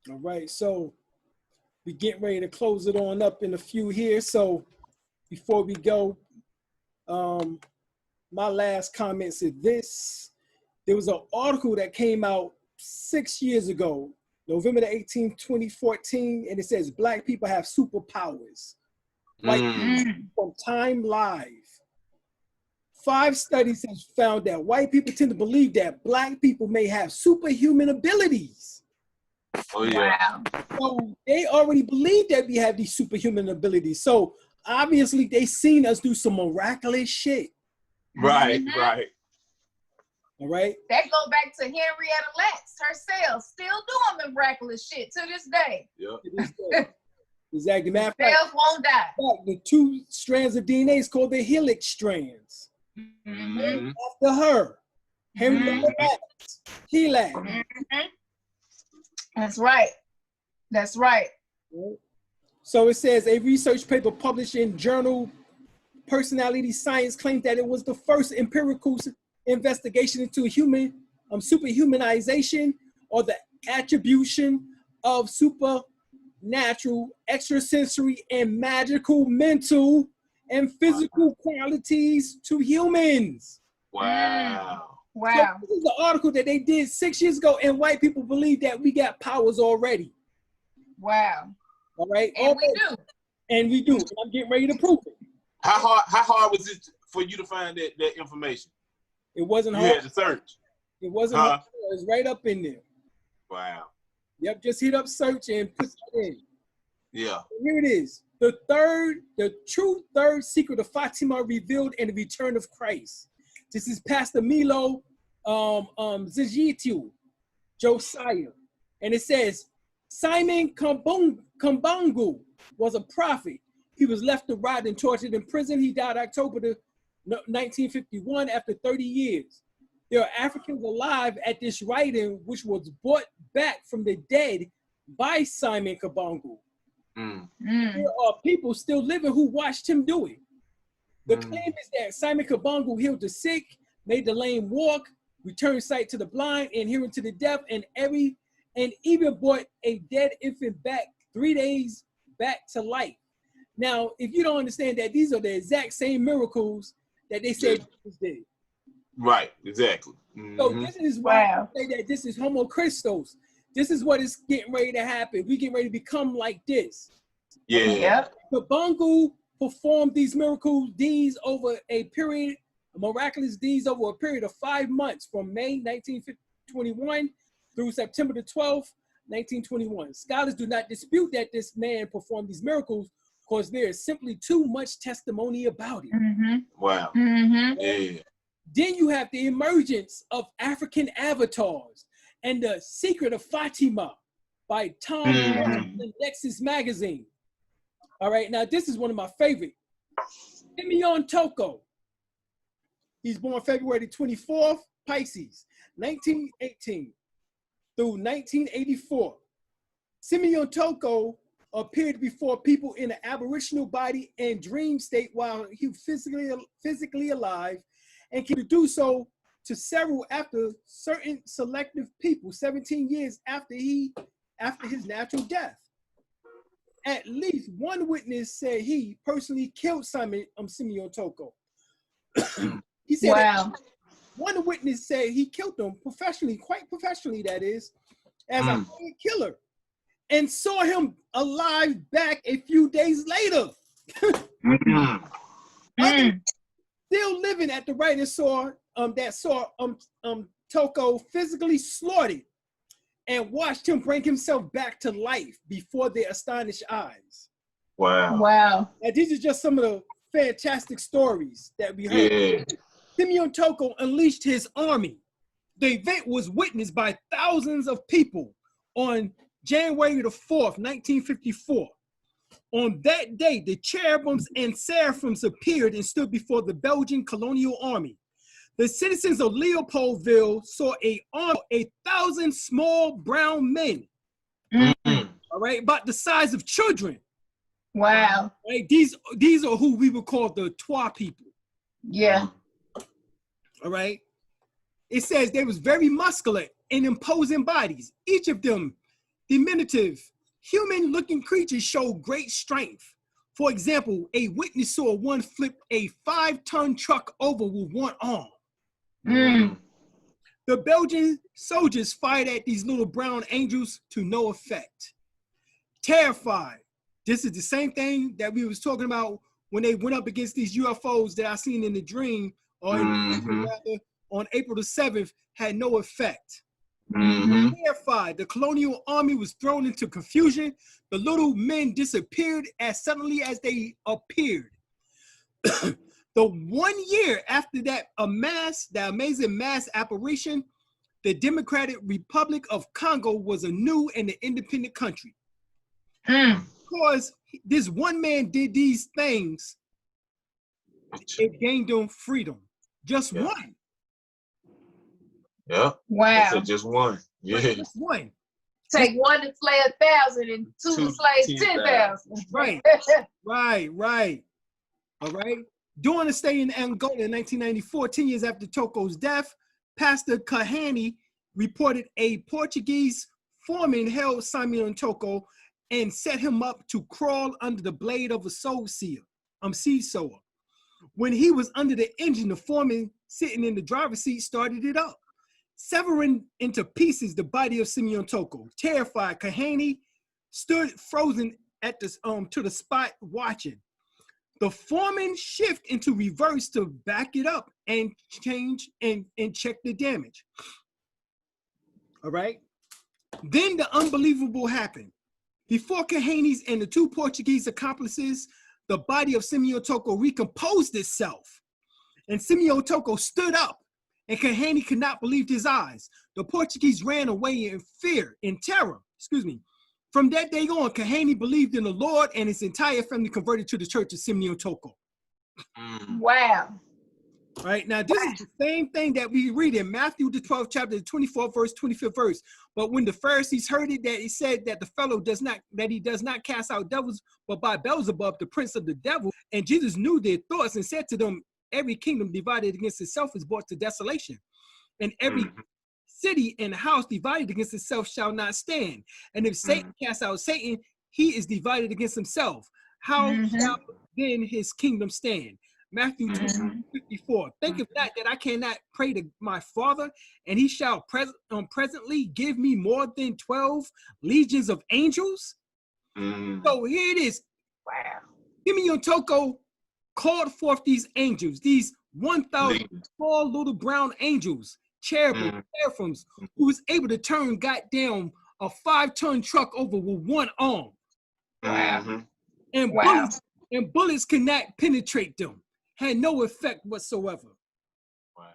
All right, so we getting ready to close it on up in a few here. So before we go, my last comments is this. There was an article that came out 6 years ago, November the 18th, 2014, and it says Black people have superpowers. Like from Time Live. 5 studies have found that white people tend to believe that Black people may have superhuman abilities. Oh yeah. Wow. So they already believe that we have these superhuman abilities. So obviously they seen us do some miraculous shit. Right, right. All right. That go back to Henrietta Lacks herself, still doing miraculous shit to this day. Yep. Exactly. Matter of Cells won't die. the 2 strands of DNA is called the helix strands. After her, Henrietta Lacks, Helix. That's right. That's right. So it says a research paper published in journal Personality Science claimed that it was the first empirical investigation into human superhumanization or the attribution of supernatural, extrasensory, and magical mental and physical qualities to humans. Wow. Wow. So this is an article that they did 6 years ago, and white people believe that we got powers already. Wow. All right? And we do. And we do. And I'm getting ready to prove it. How hard was it for you to find that information? It wasn't You hard. had to search. It wasn't hard. It was right up in there. Wow. Yep, just hit up search and put that in. Yeah. Here it is. The true third secret of Fatima revealed in the return of Christ. This is Pastor Milo Zijitu Josiah. And it says, Simon Kumbangu was a prophet. He was left to rot and tortured in prison. He died October 1951 after 30 years. There are Africans alive at this writing, which was brought back from the dead by Simon Kumbangu. There are people still living who watched him do it. The claim is that Simon Kumbangu healed the sick, made the lame walk, returned sight to the blind, and hearing to the deaf, and even brought a dead infant back 3 days back to life. Now, if you don't understand that, these are the exact same miracles that they said Jesus did. Right, exactly. So this is why I say that this is Homo Christos. This is what is getting ready to happen. We getting ready to become like this. Yeah. Kumbangu performed these miracle deeds over a period, miraculous deeds over a period of 5 months, from May 1921 through September the 12th, 1921. Scholars do not dispute that this man performed these miracles, because there is simply too much testimony about it. Wow. Yeah. Then you have the emergence of African avatars and the Secret of Fatima by Tom and Lexus Magazine. All right, now this is one of my favorite. Simeon Toko. He's born February 24th, Pisces, 1918 through 1984. Simeon Toko appeared before people in an aboriginal body and dream state while he was physically alive, and can do so to several after certain selective people 17 years after his natural death. At least one witness said he personally killed Simeon Toko. He said one witness said he killed him professionally, quite professionally, that is, as a killer, and saw him alive back a few days later. Still living at the right and saw Toko physically slaughtered and watched him bring himself back to life before their astonished eyes. Wow. Wow. Now, these are just some of the fantastic stories that we heard. Yeah. Simeon Toko unleashed his army. The event was witnessed by thousands of people on January the 4th, 1954. On that day, the cherubims and seraphims appeared and stood before the Belgian colonial army. The citizens of Leopoldville saw a army of 1,000 small brown men, all right, about the size of children. Wow. Right? These are who we would call the Twa people. Yeah. All right. It says they was very muscular and imposing bodies. Each of them Diminutive, human-looking creatures show great strength. For example, a witness saw one flip a 5-ton truck over with one arm. Mm. The Belgian soldiers fired at these little brown angels to no effect. Terrified. This is the same thing that we was talking about when they went up against these UFOs that I seen in the dream, or rather, on April the 7th, had no effect. Terrified, the colonial army was thrown into confusion. The little men disappeared as suddenly as they appeared. The 1 year after that amazing mass apparition, the Democratic Republic of Congo was a new and an independent country. Because this one man did these things, it gained them freedom. Just one. Yeah. Wow. Just one. Yeah. Just one. Take one to slay 1,000 and two to slay 10,000. Right. All right. During a stay in Angola in 1994, 10 years after Toko's death, Pastor Kahani reported a Portuguese foreman held Simeon Toko and set him up to crawl under the blade of a seed sower. When he was under the engine, the foreman sitting in the driver's seat started it up, severing into pieces the body of Simeon Toko. Terrified, Kahani stood frozen at the to the spot watching. The foreman shift into reverse to back it up and change and check the damage. All right. Then the unbelievable happened. Before Kahani's and the two Portuguese accomplices, the body of Simeon Toko recomposed itself. And Simeon Toko stood up, and Kahani could not believe his eyes. The Portuguese ran away in fear, in terror, From that day on, Kahani believed in the Lord, and his entire family converted to the church of Simeon Toko. Wow. Right, now this is the same thing that we read in Matthew the 12th chapter, the 24th verse, 25th verse. But when the Pharisees heard it, that he said that the fellow does not cast out devils, but by Beelzebub, the prince of the devil. And Jesus knew their thoughts and said to them, every kingdom divided against itself is brought to desolation. And every city and house divided against itself shall not stand. And if Satan casts out Satan, he is divided against himself. How shall then his kingdom stand? Matthew 2:54. Think of that I cannot pray to my Father, and he shall presently give me more than 12 legions of angels. So here it is. Wow. Simeon Toko called forth these angels, these 1,000 small little brown angels, seraphims, who was able to turn goddamn a 5-ton truck over with one arm. Wow. And bullets could not penetrate them. Had no effect whatsoever. Wow.